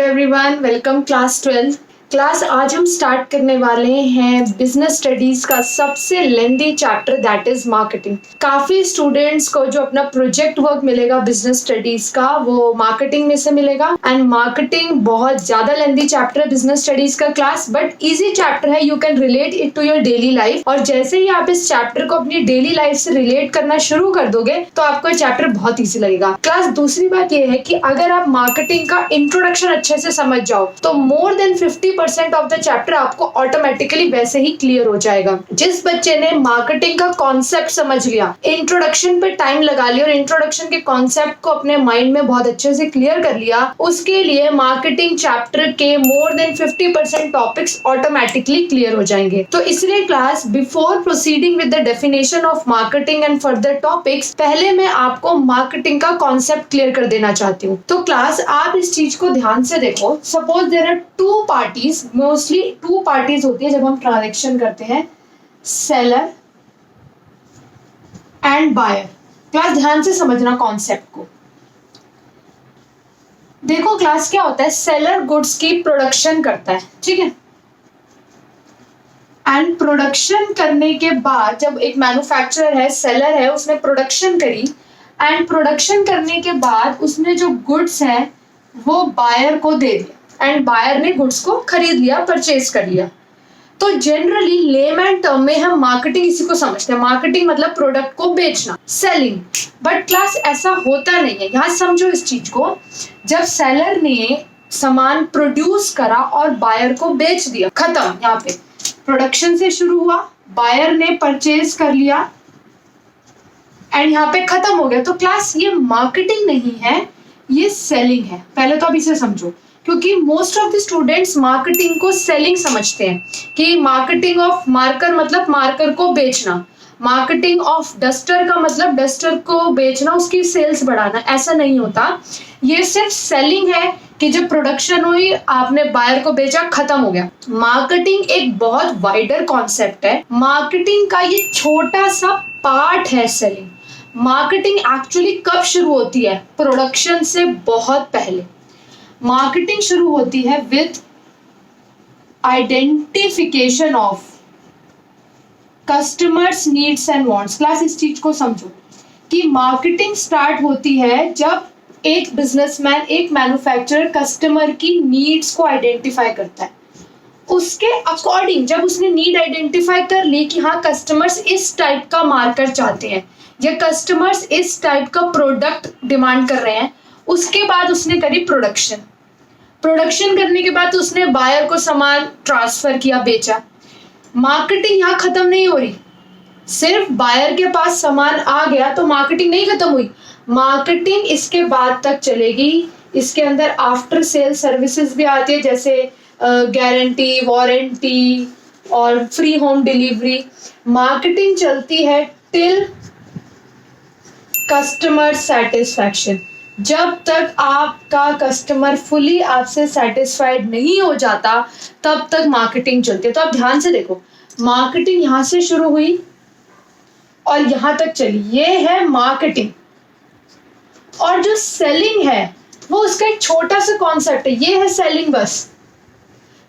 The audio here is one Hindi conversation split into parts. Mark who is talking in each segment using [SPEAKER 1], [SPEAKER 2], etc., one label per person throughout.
[SPEAKER 1] Everyone, welcome class 12। क्लास आज हम स्टार्ट करने वाले हैं बिजनेस स्टडीज का सबसे लेंदी चैप्टर दैट इज मार्केटिंग। काफी स्टूडेंट्स को जो अपना प्रोजेक्ट वर्क मिलेगा बिजनेस स्टडीज का वो मार्केटिंग में से मिलेगा। एंड मार्केटिंग बहुत ज्यादा लेंदी चैप्टर है बिजनेस स्टडीज का क्लास, बट इजी चैप्टर है। You can relate it to your daily life, और जैसे ही आप इस चैप्टर को अपनी डेली लाइफ से रिलेट करना शुरू कर दोगे तो आपको चैप्टर बहुत ईजी लगेगा। क्लास दूसरी बात यह है कि अगर आप मार्केटिंग का इंट्रोडक्शन अच्छे से समझ जाओ तो मोर देन 50% ऑफ द चैप्टर आपको ऑटोमेटिकली वैसे ही क्लियर हो जाएगा। जिस बच्चे ने मार्केटिंग का कॉन्सेप्ट समझ लिया, इंट्रोडक्शन पे टाइम लगा लिया और इंट्रोडक्शन के कॉन्सेप्ट को अपने माइंड में बहुत अच्छे से क्लियर कर लिया, उसके लिए मार्केटिंग चैप्टर के मोर देन 50% टॉपिक्स ऑटोमेटिकली क्लियर हो जाएंगे। तो इसलिए class before proceeding with the definition of marketing and further topics, पहले मैं आपको मार्केटिंग का कॉन्सेप्ट क्लियर कर देना चाहती हूँ। तो क्लास आप इस चीज को ध्यान से देखो। Suppose there are two parties, mostly two parties होती है जब हम ट्रांजैक्शन करते हैं, सेलर एंड बायर। क्लास ध्यान से समझना कॉन्सेप्ट को। देखो क्लास क्या होता है, सेलर गुड्स की प्रोडक्शन करता है, ठीक है। एंड प्रोडक्शन करने के बाद जब एक मैन्युफैक्चरर है, सेलर है, उसने प्रोडक्शन करी एंड प्रोडक्शन करने के बाद उसने जो गुड्स है वो बायर को दे दिया एंड बायर ने गुड्स को खरीद लिया, परचेज कर लिया। तो जनरली लेमैन टर्म में हम मार्केटिंग इसी को समझते हैं। मार्केटिंग मतलब प्रोडक्ट को बेचना, सेलिंग। बट क्लास ऐसा होता नहीं है। यहाँ समझो इस चीज को। जब सेलर ने सामान प्रोड्यूस करा और बायर को बेच दिया, खत्म। यहाँ पे प्रोडक्शन से शुरू हुआ, बायर ने परचेज कर लिया एंड यहाँ पे खत्म हो गया। तो क्लास ये मार्केटिंग नहीं है, ये सेलिंग है। पहले तो अब इसे समझो, क्योंकि most of the students marketing को सेलिंग समझते हैं कि मार्केटिंग ऑफ मार्कर मतलब मार्कर को बेचना, मार्केटिंग ऑफ डस्टर का मतलब डस्टर को बेचना, उसकी सेल्स बढ़ाना। ऐसा नहीं होता। ये सिर्फ सेलिंग है कि जब प्रोडक्शन हुई, आपने बायर को बेचा, खत्म हो गया। मार्केटिंग एक बहुत वाइडर कॉन्सेप्ट है। मार्केटिंग का ये छोटा सा पार्ट है सेलिंग। मार्केटिंग एक्चुअली कब शुरू होती है? प्रोडक्शन से बहुत पहले। मार्केटिंग शुरू होती है with identification of customers needs and wants. Class इस चीज को समझो कि मार्केटिंग स्टार्ट होती है जब एक बिजनेसमैन, एक मैन्युफैक्चरर कस्टमर की नीड्स को आइडेंटिफाई करता है। उसके अकॉर्डिंग जब उसने नीड आइडेंटिफाई कर ली कि हाँ कस्टमर्स इस टाइप का मार्कर चाहते हैं या कस्टमर्स इस टाइप का प्रोडक्ट डिमांड कर रहे हैं, उसके बाद उसने करी प्रोडक्शन। प्रोडक्शन करने के बाद उसने बायर को सामान ट्रांसफर किया, बेचा। मार्केटिंग यहाँ खत्म नहीं हो रही। सिर्फ बायर के पास सामान आ गया तो मार्केटिंग नहीं खत्म हुई। मार्केटिंग इसके बाद तक चलेगी। इसके अंदर आफ्टर सेल सर्विसेज भी आती है, जैसे गारंटी, वारंटी और फ्री होम डिलीवरी। मार्केटिंग चलती है टिल कस्टमर सेटिस्फैक्शन। जब तक आपका कस्टमर फुली आपसे सेटिस्फाइड नहीं हो जाता तब तक मार्केटिंग चलती है। तो आप ध्यान से देखो, मार्केटिंग यहां से शुरू हुई और यहां तक चली, ये है मार्केटिंग। और जो सेलिंग है वो उसका एक छोटा सा कॉन्सेप्ट है, ये है सेलिंग। बस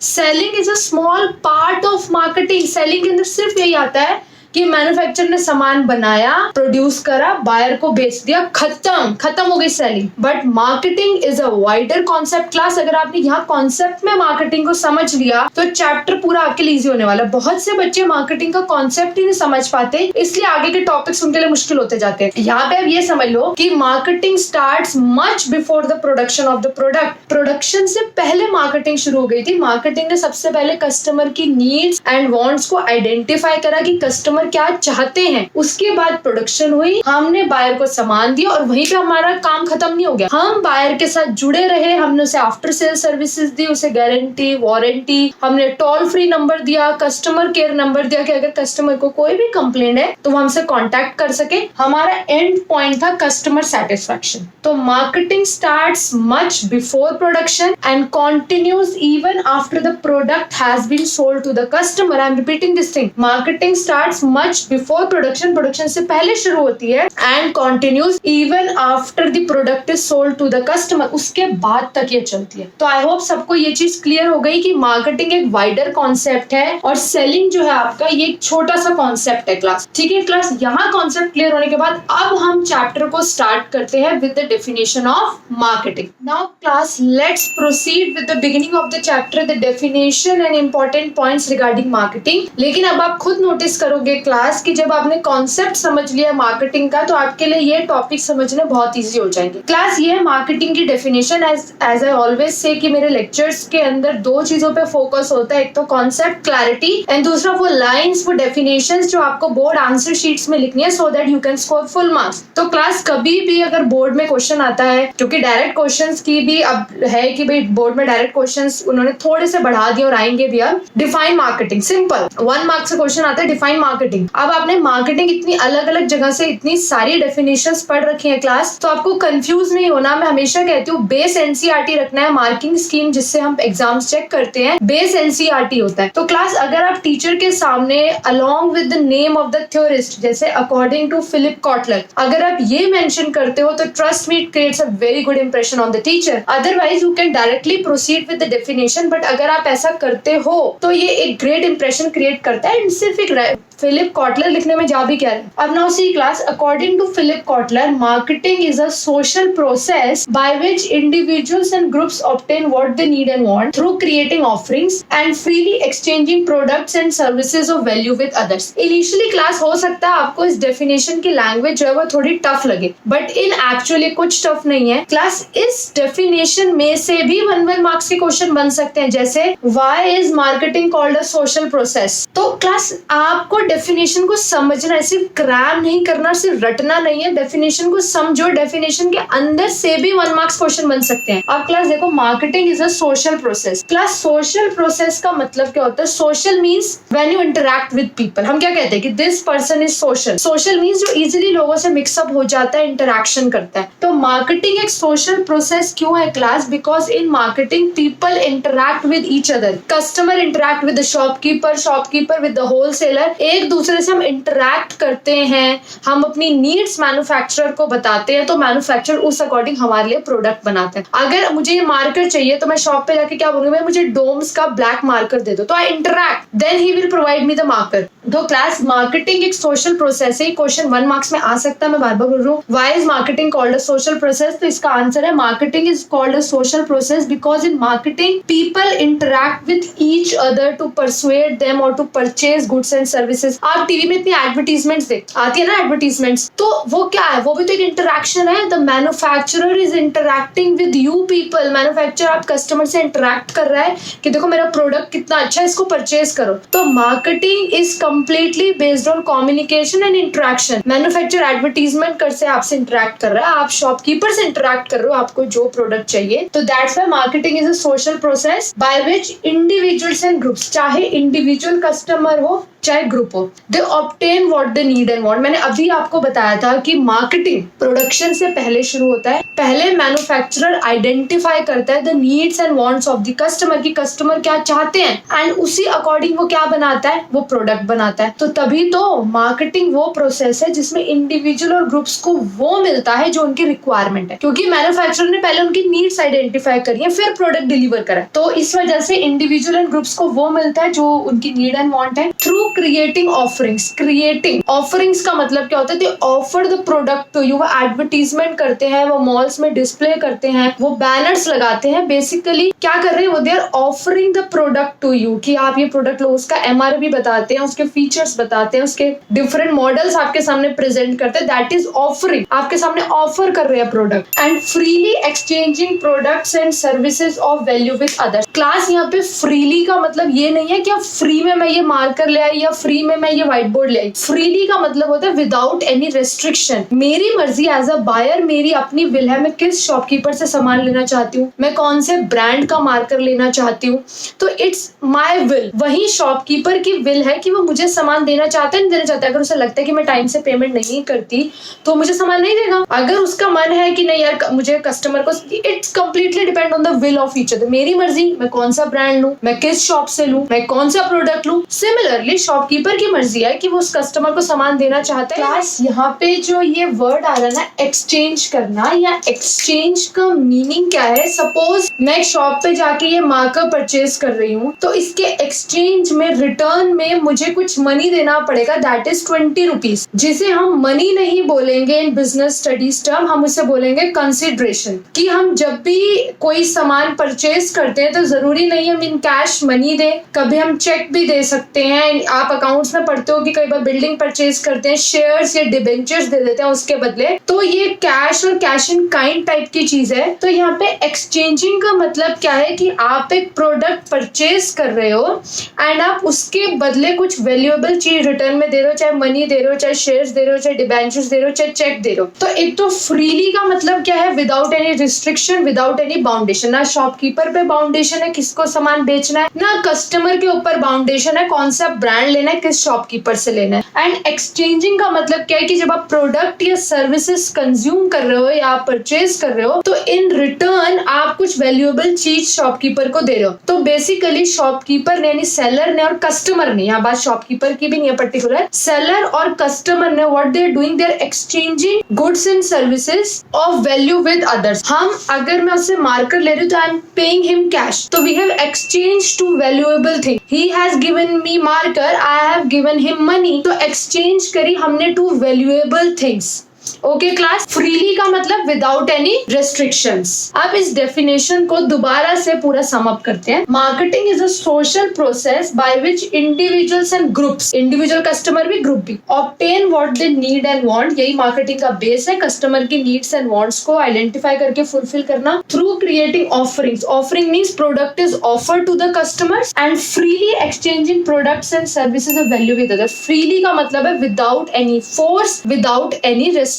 [SPEAKER 1] selling is a small part of marketing. Selling के अंदर सिर्फ यही आता है कि मैन्युफैक्चरर ने सामान बनाया, प्रोड्यूस करा, बायर को बेच दिया, खत्म हो गई selling. But marketing is a wider concept. Class अगर आपने यहाँ कॉन्सेप्ट में मार्केटिंग को समझ लिया तो चैप्टर पूरा आपके लिए इजी होने वाला है। बहुत से बच्चे मार्केटिंग का कॉन्सेप्ट ही नहीं समझ पाते, इसलिए आगे के टॉपिक्स उनके लिए मुश्किल होते जाते हैं। यहाँ पे अब ये समझ लो कि marketing starts much before the production of the product. Production से पहले मार्केटिंग शुरू हो गई थी। मार्केटिंग ने सबसे पहले कस्टमर की नीड्स एंड वांट्स को आइडेंटिफाई करा कि कस्टमर क्या चाहते हैं। उसके बाद प्रोडक्शन हुई, हमने बायर को सामान दिया और वहीं पे हमारा काम खत्म नहीं हो गया। हम बायर के साथ जुड़े रहे, हमने उसे आफ्टर सेल सर्विसेज दी, उसे गारंटी, वारंटी, हमने टोल फ्री नंबर दिया, कस्टमर केयर नंबर दिया कि अगर कस्टमर को कोई भी कंप्लेंट है तो वो हमसे कांटेक्ट कर सके। हमारा एंड पॉइंट था कस्टमर सेटिस्फैक्शन। तो marketing starts much before production and continues even after the product has been sold to the customer. I am repeating this thing. Marketing starts much before production, production से पहले शुरू होती है, and continues even after the product is sold to the customer, उसके बाद तक ये चलती है। तो आई होप सबको ये चीज क्लियर हो गई कि मार्केटिंग एक वाइडर कॉन्सेप्ट है और सेलिंग जो है आपका ये एक छोटा सा कॉन्सेप्ट है क्लास। ठीक है क्लास, यहाँ कॉन्सेप्ट क्लियर होने के बाद अब हम चैप्टर को स्टार्ट करते हैं with the definition of marketing. Now class let's proceed with the beginning of the chapter, the definition and important points regarding marketing. लेकिन अब आप खुद नोटिस करोगे क्लास कि जब आपने कॉन्सेप्ट समझ लिया मार्केटिंग का तो आपके लिए ये टॉपिक समझने बहुत ईजी हो जाएंगे। क्लास ये है मार्केटिंग की definition. As I always say कि मेरे लेक्चर्स के अंदर दो चीजों पे फोकस होता है, एक तो कॉन्सेप्ट क्लैरिटी एंड दूसरा वो लाइंस, वो डेफिनेशंस जो आपको बोर्ड आंसर शीट्स में लिखनी है so that you can score full marks. तो क्लास कभी भी अगर बोर्ड में क्वेश्चन आता है, क्योंकि डायरेक्ट क्वेश्चंस की भी अब है कि भाई बोर्ड में डायरेक्ट क्वेश्चंस उन्होंने थोड़े से बढ़ा दिए और आएंगे भी अब। डिफाइन मार्केटिंग, सिंपल 1 मार्क से क्वेश्चन आता है डिफाइन मार्केटिंग। अब आपने मार्केटिंग इतनी अलग अलग जगह से इतनी सारी डेफिनेशंस पढ़ रखी है क्लास, तो आपको कंफ्यूज नहीं होना। मैं हमेशा कहती हूँ बेस एनसीईआरटी रखना है। मार्किंग स्कीम जिससे हम एग्जाम्स चेक करते हैं बेस एनसीईआरटी होता है। तो क्लास अगर आप टीचर के सामने along with the name of the theorist, जैसे अकॉर्डिंग टू फिलिप कॉटलर, अगर आप ये मेंशन करते हो तो trust me it creates a very good impression on the teacher. Otherwise you can directly proceed with the definition, but अगर आप ऐसा करते हो तो ये एक ग्रेट इंप्रेशन क्रिएट करता है। सिर्फ एक फिलिप कॉटलर लिखने में जा भी क्या है। अब now see class, according to Philip Kotler marketing is a social process by which individuals and groups obtain what they need and want through creating offerings and freely exchanging products and services of value with others. Initially class हो सकता है आपको इस डेफिनेशन की लैंग्वेज जो है वो थोड़ी टफ लगे, बट इन एक्चुअली कुछ टफ नहीं है क्लास। इस डेफिनेशन में से भी 1 मार्क्स के क्वेश्चन बन सकते हैं, जैसे why is marketing called a social process. तो क्लास आपको डेफिनेशन को समझना है, सिर्फ क्रैम नहीं करना, सिर्फ रटना नहीं है। डेफिनेशन को समझो, डेफिनेशन के अंदर से भी 1 मार्क्स क्वेश्चन बन सकते हैं। अब क्लास देखो, marketing is a social process. Class social process का मतलब क्या होता है? Social means when you interact with people. हम क्या कहते हैं कि this person is social. Social means जो इजीली लोगों से मिक्सअप हो जाता है, इंटरैक्शन करता है। तो मार्केटिंग एक सोशल प्रोसेस क्यों है class? Because in marketing people interact with each other. Customer interact with the shopkeeper, shopkeeper with the wholesaler. एक दूसरे से हम इंटरैक्ट करते हैं, हम अपनी नीड्स मैन्युफैक्चरर को बताते हैं, तो मैन्युफैक्चरर उस अकॉर्डिंग हमारे लिए प्रोडक्ट बनाते हैं। अगर मुझे ये मार्कर चाहिए तो मैं शॉप पे जाके क्या बोलूंगी, मुझे डोम्स का ब्लैक मार्कर दे दो, तो I interact, then he will provide me the marker. तो क्लास मार्केटिंग एक सोशल प्रोसेस है। क्वेश्चन 1 मार्क्स में आ सकता है, मैं बार बार बोल रहा हूँ why is marketing called a social process. तो इसका आंसर है marketing is called a social process because in marketing people interact with each other to persuade them और to purchase goods and services. आप टीवी में इतनी एडवर्टीजमेंट्स देख आती है ना, एडवर्टीजमेंट्स, तो वो क्या है? वो भी तो एक इंटरैक्शन है। The manufacturer is interacting with you people. Manufacturer आप कस्टमर से इंटरैक्ट कर रहा है कि देखो मेरा प्रोडक्ट कितना अच्छा है, इसको परचेज करो। तो marketing is completely based on communication and interaction. Manufacturer advertisement कर से आपसे इंटरैक्ट कर रहा है, आप शॉपकीपर से इंटरैक्ट कर रहे हो, आपको जो प्रोडक्ट चाहिए। तो that's why marketing is a social process by which individuals and groups, चाहे इंडिविजुअल कस्टमर हो चाहे ग्रुप हो, they obtain what they need and want. मैंने अभी आपको बताया था कि मार्केटिंग प्रोडक्शन से पहले शुरू होता है। पहले मैन्युफैक्चरर आइडेंटिफाई करता है the needs and wants of the customer, की कस्टमर क्या चाहते हैं, एंड उसी अकॉर्डिंग वो क्या बनाता है, वो प्रोडक्ट बनाता है। तो तभी तो मार्केटिंग वो प्रोसेस है जिसमें इंडिविजुअल और ग्रुप्स को वो मिलता है जो उनकी रिक्वायरमेंट है, क्योंकि मैन्युफैक्चरर ने पहले उनकी नीड्स आइडेंटिफाई करी है, फिर प्रोडक्ट डिलीवर करा। तो इस वजह से इंडिविजुअल एंड ग्रुप्स को वो मिलता है जो उनकी नीड एंड वांट है through creating offerings. Creating offerings का मतलब क्या होता है? They offer the product to you. वो एडवर्टीजमेंट करते हैं, वो मॉल्स में डिस्प्ले करते हैं, वो बैनर्स लगाते हैं। बेसिकली क्या कर रहे हैं वो? They are offering the product to you कि आप ये प्रोडक्ट लो। उसका एमआरपी बताते हैं, उसके फीचर्स बताते हैं, उसके डिफरेंट मॉडल्स आपके सामने प्रेजेंट करते हैं। That is offering. आपके सामने ऑफर कर रहे हैं product. And freely exchanging products and services of value with others. Class यहाँ पे फ्रीली का मतलब ये नहीं है कि आप फ्री में मैं ये मार्कर ले आई या फ्री में मैं ये व्हाइट बोर्ड ले आई। फ्रीली का मतलब होता है विदाउट एनी रेस्ट्रिक्शन। मेरी मर्जी एज अ बायर, मेरी अपनी विल है, मैं किस शॉपकीपर से सामान लेना चाहती हूँ, मैं कौन से ब्रांड का मार्कर लेना चाहती हूँ, तो इट्स माय विल। वही शॉपकीपर की विल है कि वो मुझे सामान देना चाहता है, नहीं देना चाहता है। अगर उसे लगता है कि मैं टाइम से पेमेंट नहीं करती तो मुझे सामान नहीं देगा। अगर उसका मन है कि नहीं यार मुझे कस्टमर को, it's completely depend on the will of each other. मेरी मर्जी, मैं कौन सा ब्रांड लूं, मैं किस शॉप से लूं, मैं कौन सा प्रोडक्ट लूं। सिमिलरली शॉपकीपर की मर्जी है कि वो उस कस्टमर को सामान देना चाहते हैं। क्लास यहाँ पे जो ये वर्ड आ रहा है ना एक्सचेंज करना, या एक्सचेंज का मीनिंग क्या है? सपोज मैं एक शॉप पे जाके ये मार्कर परचेज कर रही हूँ, तो इसके एक्सचेंज में, रिटर्न में मुझे कुछ मनी देना पड़ेगा, दैट इज 20 रुपीज, जिसे हम मनी नहीं बोलेंगे इन बिजनेस स्टडीज टर्म, हम उसे बोलेंगे कंसिडरेशन। कि हम जब भी कोई सामान परचेज करते हैं तो जरूरी नहीं हम इन कैश मनी दे, कभी हम चेक भी दे सकते हैं। आप अकाउंट्स में पढ़ते हो कि कई बार बिल्डिंग परचेज करते हैं, शेयर्स या डिबेंचर्स दे देते हैं उसके बदले, तो ये कैश और कैश इन काइंड टाइप की चीज है। तो यहाँ पे एक्सचेंजिंग का मतलब क्या है कि आप एक प्रोडक्ट परचेज कर रहे हो एंड आप उसके बदले कुछ वैल्यूएबल चीज रिटर्न में दे रहे हो, चाहे मनी दे रहे हो, चाहे शेयर्स दे रहे हो, चाहे डिबेंचर्स दे रहे हो, चाहे चेक दे रहे हो। तो एक तो फ्रीली का मतलब क्या है? Without any restriction, without any boundation. ना शॉपकीपर पे बाउंडेशन है किसको सामान बेचना है, ना कस्टमर के ऊपर बाउंडेशन है कौन सा ब्रांड लेना है, किस शॉपकीपर से लेना है। एंड एक्सचेंजिंग का मतलब क्या है कि जब आप प्रोडक्ट या सर्विसेज कंज्यूम कर रहे हो या आप परचेज कर रहे हो, तो इन रिटर्न आप कुछ वैल्यूएबल चीज शॉपकीपर को दे रहे हो। तो बेसिकली शॉपकीपर ने, यानी सेलर ने और कस्टमर ने, यहाँ बात शॉपकीपर की भी नहीं है पर्टिकुलर, सेलर और कस्टमर ने what they are doing, they are exchanging goods and services of value with others. हम अगर मैं उससे मार्कर ले रही हूँ तो I am paying him cash, तो we have exchange two valuable thing. He has given me marker, I have given him money. तो एक्सचेंज करी हमने two valuable things. Okay class, freely का मतलब विदाउट एनी रेस्ट्रिक्शंस। अब इस डेफिनेशन को दोबारा से पूरा सम अप करते हैं। Marketing is a social process by which individuals and groups, individual customer भी ग्रुप भी, obtain what they need and want. यही मार्केटिंग का बेस है, कस्टमर की नीड्स एंड वांट्स को आइडेंटिफाई करके फुलफिल करना through creating offerings. Offering means product is offered to the customers and freely exchanging products and services of value with others. Freely का मतलब है without any force, without any restriction.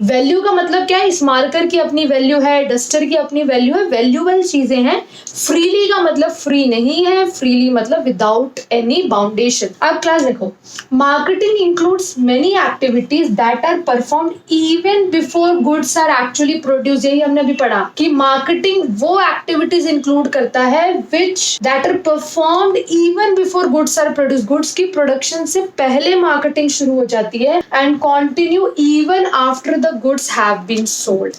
[SPEAKER 1] Value का मतलब क्या है? इस मार्कर की अपनी वैल्यू है, डस्टर की अपनी वैल्यू है, वैल्यूएबल चीजें हैं। फ्रीली का मतलब फ्री नहीं है, फ्रीली मतलब विदाउट एनी बाउंडेशन। अब क्लास देखो, marketing includes many activities that are performed even before goods are actually produce. यही हमने अभी पढ़ा कि मार्केटिंग वो एक्टिविटीज इंक्लूड करता है which that are performed even before goods are produce. Goods की प्रोडक्शन से पहले मार्केटिंग शुरू हो जाती है and continue even after the goods have been sold.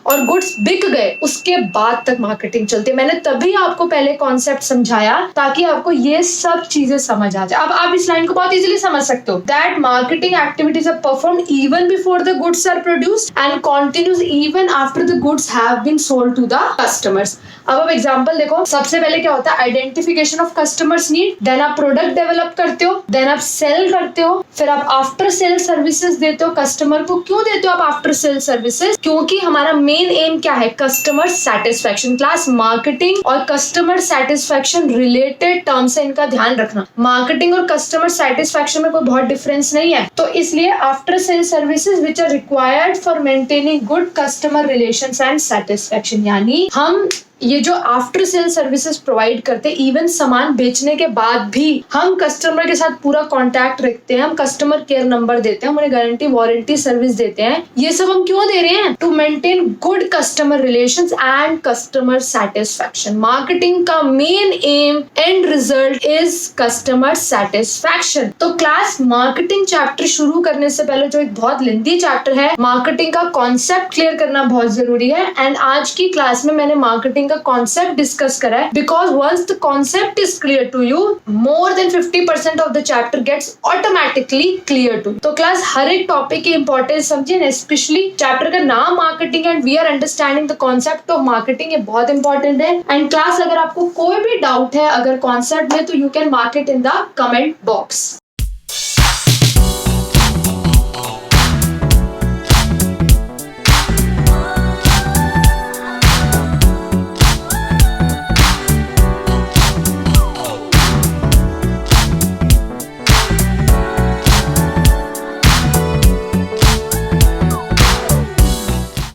[SPEAKER 1] और गुड्स बिक गए उसके बाद तक मार्केटिंग चलती है। मैंने तभी आपको पहले कॉन्सेप्ट समझाया ताकि आपको ये सब चीजें समझ आ जाए। अब आप इस लाइन को बहुत इजीली समझ सकते हो, that marketing activities are performed even before the goods are produced and continues even after the goods have been sold to the customers. अब एग्जांपल देखो, सबसे पहले क्या होता है? Identification of customers need, then आप प्रोडक्ट डेवलप करते हो, देन आप सेल करते हो, फिर आप आफ्टर सेल सर्विसेज देते हो कस्टमर को। क्यों देते हो आप आफ्टर सेल सर्विसेज? क्योंकि हमारा मेन एम क्या है? Customer satisfaction. क्लास, मार्केटिंग और कस्टमर सेटिस्फैक्शन रिलेटेड टर्म्स है, इनका ध्यान रखना। मार्केटिंग और कस्टमर सेटिस्फैक्शन में कोई बहुत डिफरेंस नहीं है। तो इसलिए after sale services which are required for maintaining good customer relations and satisfaction, यानी हम ये जो आफ्टर सेल सर्विसेज प्रोवाइड करते हैं, इवन सामान बेचने के बाद भी हम कस्टमर के साथ पूरा कांटेक्ट रखते हैं, हम कस्टमर केयर नंबर देते हैं, हम उन्हें गारंटी वारंटी सर्विस देते हैं। ये सब हम क्यों दे रहे हैं? To maintain good customer relations and customer satisfaction. Marketing का main aim, end result is customer satisfaction. तो क्लास, मार्केटिंग चैप्टर शुरू करने से पहले जो एक बहुत लेंथी चैप्टर है, मार्केटिंग का कॉन्सेप्ट क्लियर करना बहुत जरूरी है। एंड आज की क्लास में मैंने मार्केटिंग का कॉन्सेप्ट डिस्कस करा है, because once the concept is clear to you, more than 50% of the chapter gets automatically clear to. तो क्लास, हर एक टॉपिक की इंपॉर्टेंस समझिए, स्पेशली चैप्टर का नाम marketing and we are understanding the concept of marketing, ये बहुत इंपॉर्टेंट है। एंड क्लास, अगर आपको कोई भी डाउट है अगर कॉन्सेप्ट में, तो you can mark it in the comment box.